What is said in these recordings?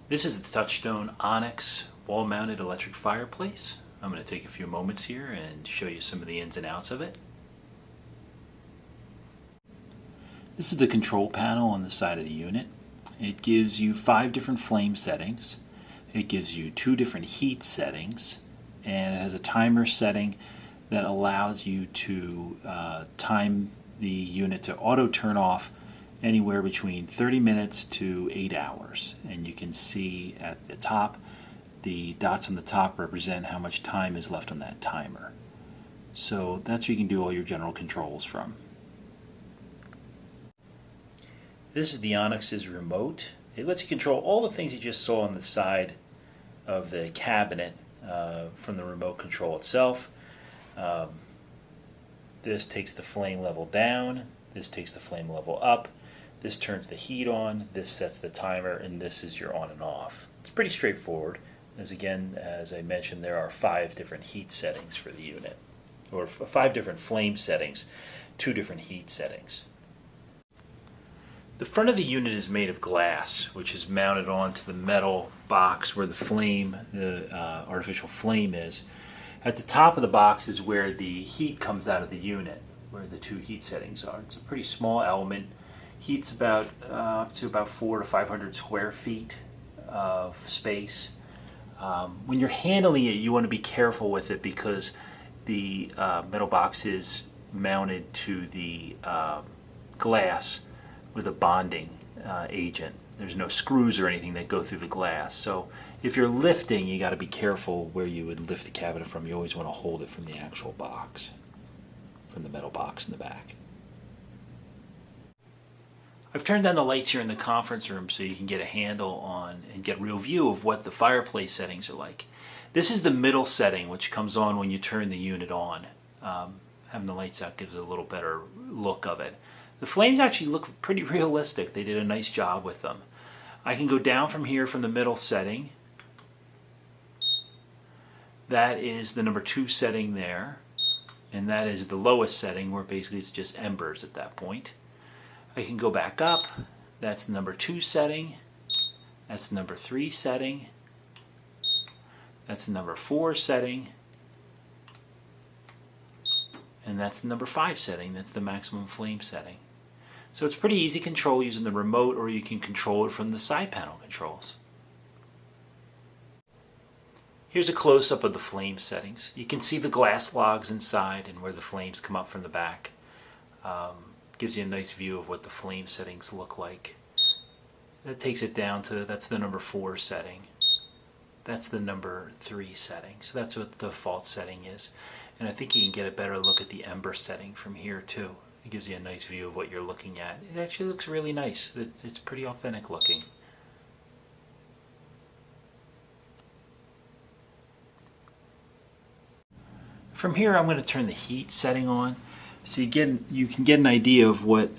This is the Touchstone Onyx wall-mounted electric fireplace. I'm going to take a few moments here and show you some of the ins and outs of it. This is the control panel on the side of the unit. It gives you 5 different flame settings. It gives you 2 different heat settings, and it has a timer setting that allows you to time the unit to auto turn off anywhere between 30 minutes to 8 hours. And you can see at the top, the dots on the top represent how much time is left on that timer. So that's where you can do all your general controls from. This is the Onyx's remote. It lets you control all the things you just saw on the side of the cabinet from the remote control itself. This takes the flame level down, this takes the flame level up, this turns the heat on, this sets the timer, and this is your on and off. It's pretty straightforward. As I mentioned, there are 5 different heat settings for the unit, or 5 different flame settings, 2 different heat settings. The front of the unit is made of glass, which is mounted onto the metal box where the artificial flame is. At the top of the box is where the heat comes out of the unit, where the 2 heat settings are. It's a pretty small element. Heats about up to about 400 to 500 square feet of space. When you're handling it, you want to be careful with it because the metal box is mounted to the glass with a bonding agent. There's no screws or anything that go through the glass. So if you're lifting, you got to be careful where you would lift the cabinet from. You always want to hold it from the actual box, from the metal box in the back. I've turned down the lights here in the conference room so you can get a handle on and get a real view of what the fireplace settings are like. This is the middle setting, which comes on when you turn the unit on. Having the lights out gives it a little better look of it. The flames actually look pretty realistic. They did a nice job with them. I can go down from here from the middle setting. That is the number 2 setting there. And that is the lowest setting where basically it's just embers at that point. I can go back up. That's the number 2 setting. That's the number 3 setting. That's the number 4 setting. And that's the number 5 setting. That's the maximum flame setting. So it's pretty easy control using the remote, or you can control it from the side panel controls. Here's a close-up of the flame settings. You can see the glass logs inside and where the flames come up from the back. Gives you a nice view of what the flame settings look like. That takes it down to, that's the number 4 setting. That's the number 3 setting. So that's what the default setting is. And I think you can get a better look at the ember setting from here too. It gives you a nice view of what you're looking at. It actually looks really nice. It's pretty authentic looking. From here I'm going to turn the heat setting on. So you can get an idea of what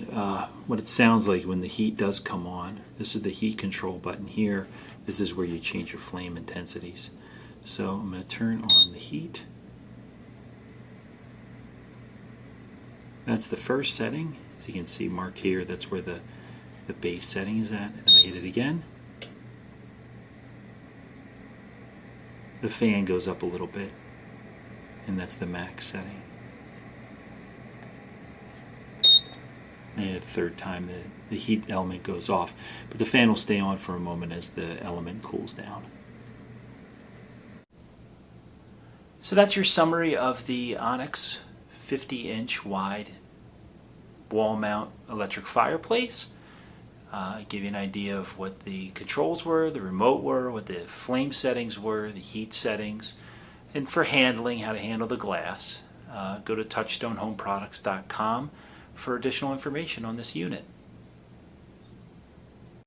it sounds like when the heat does come on. This is the heat control button here. This is where you change your flame intensities. So I'm going to turn on the heat. That's the first setting. As you can see marked here, that's where the base setting is at. And if I hit it again, the fan goes up a little bit, and that's the max setting. And the third time the heat element goes off. But the fan will stay on for a moment as the element cools down. So that's your summary of the Onyx 50-inch wide wall mount electric fireplace. Give you an idea of what the controls were, the remote were, what the flame settings were, the heat settings, and for handling, how to handle the glass. Go to touchstonehomeproducts.com for additional information on this unit.